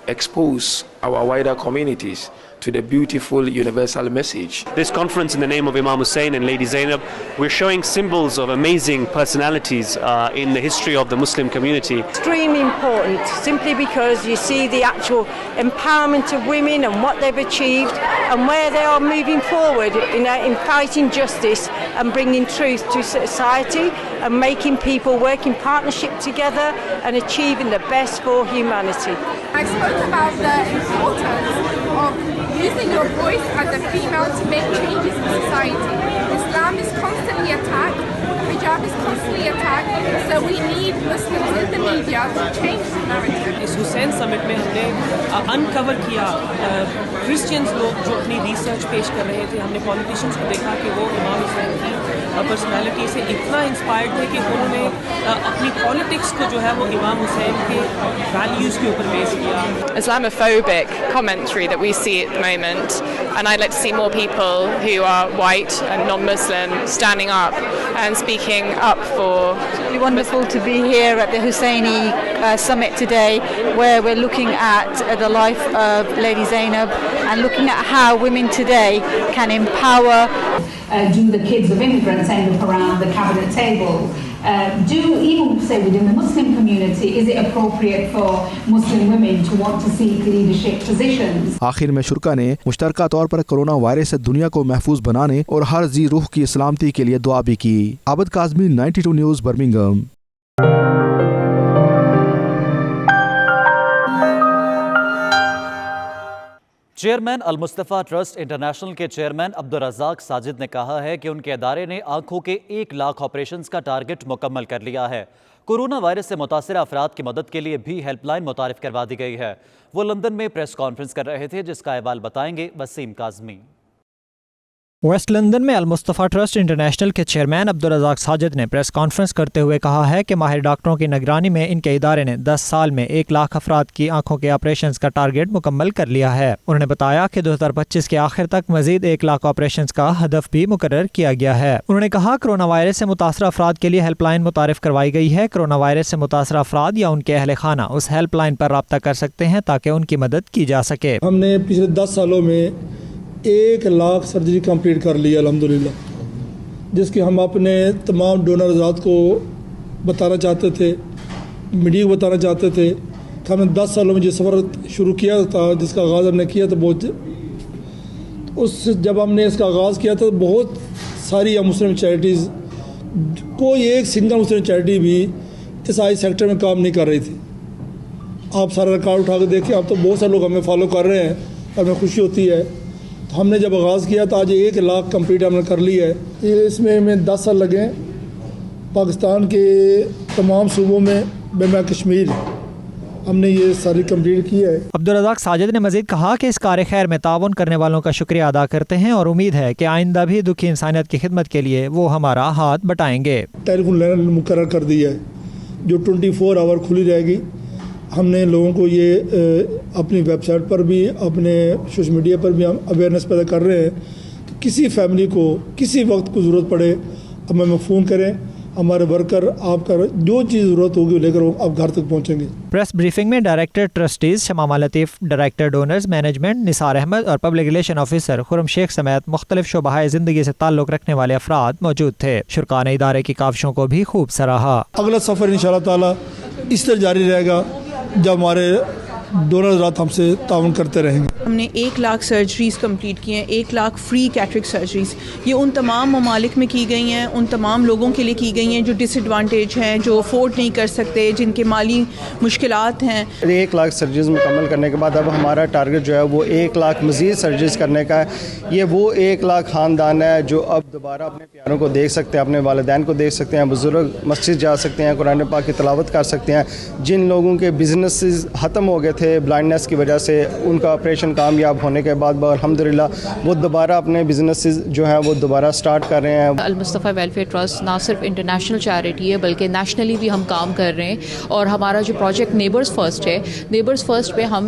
expose our wider communities to the beautiful universal message. This conference in the name of Imam Hussein and Lady Zainab, we're showing symbols of amazing personalities in the history of the Muslim community. Extremely important, simply because you see the actual empowerment of women and what they've achieved and where they are moving forward in fighting justice and bringing truth to society and making people work in partnership together and achieving the best for humanity. I spoke about the importance of using your voice as a female to make changes in society. Islam is constantly attacked, hijab is constantly attacked, so we need Muslims in the media to change the narrative. اس حسین سمٹ میں ہم نے انکور کیا Christians لوگ جو اپنی research پیش کر رہے تھے، ہم نے پولیٹیشنز کو دیکھا کہ وہ امام حسین کی پرسنالٹی سے اتنا انسپائرڈ تھے کہ انہوں نے اپنی پالیٹکس کو جو ہے وہ امام حسین کے ویلیوز کے اوپر بیس کیا۔ Islamophobic commentary that we see at the moment, and I'd like to see more people who are white and non-Muslim standing up and speaking up for. It's really wonderful to be here at the Husseini summit today, where we're looking at the life of Lady Zainab and looking at how women today can empower. Do the kids of immigrants end up around the cabinet table? Do even say within the Muslim community, is it appropriate for Muslim women to want to seek leadership positions? آخر میں شرکا نے مشترکہ طور پر corona virus سے دنیا کو محفوظ بنانے اور ہر ذی روح کی سلامتی کے لیے دعا بھی کی۔ Abid Kazmi, 92 news, Birmingham. Chairman Al Mustafa trust international کے چیئرمین عبدالرزاق ساجد نے کہا ہے کہ ان کے ادارے نے آنکھوں کے 1 لاکھ آپریشنز کا ٹارگٹ مکمل کر لیا ہے۔ کورونا وائرس سے متاثرہ افراد کی مدد کے لیے بھی ہیلپ لائن متعارف کروا دی گئی ہے۔ وہ لندن میں پریس کانفرنس کر رہے تھے، جس کا احوال بتائیں گے وسیم کاظمی۔ ویسٹ لندن میں المصطفیٰ ٹرسٹ انٹرنیشنل کے چیئرمین عبدالرزاق ساجد نے پریس کانفرنس کرتے ہوئے کہا ہے کہ ماہر ڈاکٹروں کی نگرانی میں ان کے ادارے نے 10 سال میں 1 لاکھ افراد کی آنکھوں کے آپریشنز کا ٹارگٹ مکمل کر لیا ہے۔ انہوں نے بتایا کہ 2025 کے آخر تک مزید 1 لاکھ آپریشنز کا ہدف بھی مقرر کیا گیا ہے۔ انہوں نے کہا کرونا وائرس سے متاثرہ افراد کے لیے ہیلپ لائن متعارف کروائی گئی ہے۔ کرونا وائرس سے متاثرہ افراد یا ان کے اہل خانہ اس ہیلپ لائن پر رابطہ کر سکتے ہیں تاکہ ان کی مدد کی جا سکے۔ ہم نے پچھلے 10 سالوں میں 1 لاکھ سرجری کمپلیٹ کر لی الحمدللہ، جس کی ہم اپنے تمام ڈونر حضرات کو بتانا چاہتے تھے، میڈیا کو بتانا چاہتے تھے کہ ہم نے 10 سالوں میں جو سفر شروع کیا تھا، جس کا آغاز ہم نے کیا تو جب ہم نے اس کا آغاز کیا تھا بہت ساری مسلم چیریٹیز، کوئی ایک سنگل مسلم چیریٹی بھی اس آئی سیکٹر میں کام نہیں کر رہی تھی۔ آپ سارا ریکارڈ اٹھا کے دیکھیں، اب تو بہت سارے لوگ ہمیں فالو کر رہے ہیں اور ہمیں خوشی ہوتی ہے۔ ہم نے جب آغاز کیا تو آج 1 لاکھ کمپلیٹ ہم نے کر لی ہے۔ اس میں ہمیں 10 سال لگے پاکستان کے تمام صوبوں میں بما کشمیر ہم نے یہ ساری کمپلیٹ کی ہے۔ عبدالرزاق ساجد نے مزید کہا کہ اس کار خیر میں تعاون کرنے والوں کا شکریہ ادا کرتے ہیں اور امید ہے کہ آئندہ بھی دکھی انسانیت کی خدمت کے لیے وہ ہمارا ہاتھ بٹائیں گے۔ ٹیلی فون لائن مقرر کر دی ہے جو 24 آور کھلی رہے گی۔ ہم نے لوگوں کو یہ اپنی ویب سائٹ پر بھی اپنے سوشل میڈیا پر بھی ہم اویئرنیس پیدا کر رہے ہیں کہ کسی فیملی کو کسی وقت کو ضرورت پڑے ہمیں فون کریں، हमारे वर्कर आपका जो चीज़ ज़रूरत होगी वो लेकर आप घर तक पहुँचेंगे। प्रेस ब्रीफिंग में director trustees Shamama Latif, director donors management Nisar Ahmed और public relation officer Khurram Sheikh समेत मुख्तलिफ शोबाए ज़िंदगी से ताल्लुक़ रखने वाले अफराद मौजूद थे। शुरका ने इदारे की काविशों को भी खूब सराहा। अगला सफ़र इंशाअल्लाह ताला इस तरह जारी रहेगा जब हमारे डोनर हज़रात हमसे ताउन करते रहेंगे। हमने 1 लाख सर्जरीज़ कंप्लीट की हैं, 1 लाख फ्री कैटरिक सर्जरीज़। ये उन तमाम ममालिक में की गई हैं, उन तमाम लोगों के लिए की गई हैं जो डिसएडवांटेज हैं, जो अफोर्ड नहीं कर सकते, जिनके माली मुश्किलात हैं। 1 लाख सर्जरीज़ मुकम्मल करने के बाद अब हमारा टारगेट जो है वो 1 लाख मज़ीद सर्जरीज़ करने का है। ये वो 1 लाख ख़ानदान है जो अब दोबारा अपने प्यारों को देख सकते हैं, अपने वालिदैन को देख सकते हैं, बुज़ुर्ग मस्जिद जा सकते हैं, कुरान पाक की तिलावत कर सकते हैं। जिन लोगों के बिजनेस ख़त्म हो गए थे ब्लाइंडनेस की वजह से, उनका ऑपरेशन कामयाब होने के बाद अल्हम्दुलिल्लाह वो दोबारा अपने बिजनेसेस जो हैं वो दोबारा स्टार्ट कर रहे हैं। अल मुस्तफ़ा वेलफेयर ट्रस्ट ना सिर्फ इंटरनेशनल चैरिटी है बल्कि नेशनली भी हम काम कर रहे हैं। और हमारा जो प्रोजेक्ट नेबर्स फर्स्ट है, नेबर्स फर्स्ट पे हम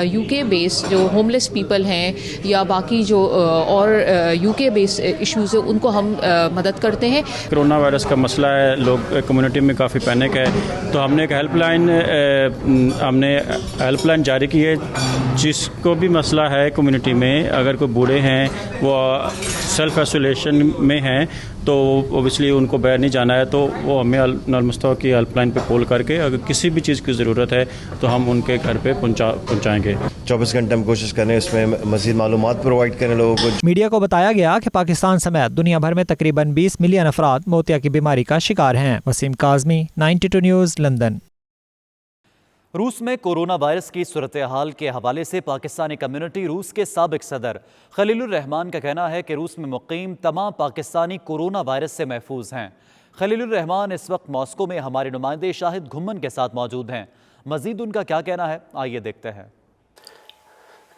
यूके बेस्ड जो होमलेस पीपल हैं या बाकी जो और यूके बेस्ड इश्यूज़ है उनको हम मदद करते हैं। कोरोना वायरस का मसला है, लोग कम्युनिटी में काफ़ी पैनिक है, तो हमने एक हेल्पलाइन जारी की है। जिसको भी मसला है कम्युनिटी में, अगर कोई बूढ़े हैं वो सेल्फ आइसोलेशन में हैं तो ओबियसली उनको बाहर नहीं जाना है, तो वो हमें अल मुस्तफ़ा की हेल्पलाइन पे कॉल करके अगर किसी भी चीज़ की ज़रूरत है तो हम उनके घर पे पहुँचाएँगे। 24 घंटे हम कोशिश करें इसमें मज़ीद मालूमात प्रोवाइड करें लोगों को। मीडिया को बताया गया कि पाकिस्तान समेत दुनिया भर में तकरीबन 20 मिलियन अफराद मोतिया की बीमारी का शिकार हैं। Waseem Kazmi, 92 News, London. रूस में कोरोना वायरस की सूरत हाल के हवाले से पाकिस्तानी कम्युनिटी रूस के साबिक सदर खलीलुर रहमान का कहना है कि रूस में मुकीम तमाम पाकिस्तानी कोरोना वायरस से महफूज हैं। खलीलुर रहमान इस वक्त मॉस्को में हमारे नुमाइंदे शाहिद घुम्मन के साथ मौजूद हैं। मजीद उनका क्या कहना है, आइए देखते हैं।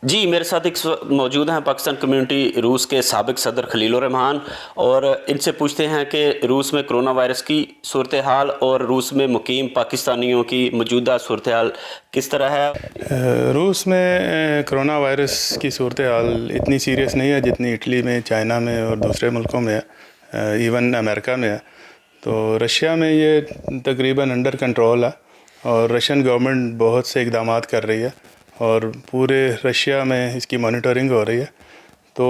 जी, मेरे साथ एक मौजूद हैं पाकिस्तान कम्युनिटी रूस के साबिक सदर खलीलुर रहमान, और इनसे पूछते हैं कि रूस में कोरोना वायरस की सूरत हाल और रूस में मुकीम पाकिस्तानियों की मौजूदा सूरत हाल किस तरह है। रूस में कोरोना वायरस की सूरत हाल इतनी सीरियस नहीं है जितनी इटली में, चाइना में और दूसरे मुल्कों में है, इवन अमेरिका में है। तो रशिया में ये तकरीबन अंडर कंट्रोल है और रशियन गवर्नमेंट बहुत से इक़दाम कर रही है और पूरे रशिया में इसकी मॉनिटरिंग हो रही है। तो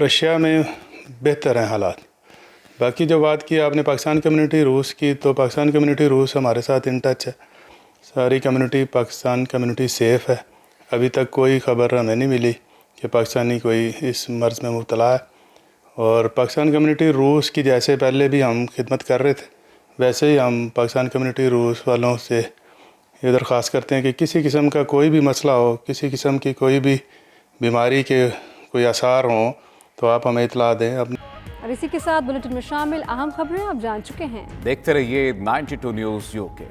रशिया में बेहतर हैं हालात। बाकी जो बात की आपने पाकिस्तान कम्युनिटी रूस की, तो पाकिस्तान कम्युनिटी रूस हमारे साथ इन टच है। सारी कम्युनिटी पाकिस्तान कम्युनिटी सेफ़ है। अभी तक कोई ख़बर हमें नहीं मिली कि पाकिस्तानी कोई इस मर्ज़ में मुब्तला है। और पाकिस्तान कम्युनिटी रूस की जैसे पहले भी हम खिदमत कर रहे थे, वैसे ही हम पाकिस्तान कम्युनिटी रूस वालों से ये दरख्वास्त करते हैं कि किसी किस्म का कोई भी मसला हो, किसी किस्म की कोई भी बीमारी के कोई आसार हों तो आप हमें इतला दें। और इसी के साथ बुलेटिन में शामिल अहम खबरें आप जान चुके हैं। देखते रहिए 92 न्यूज़ यूके।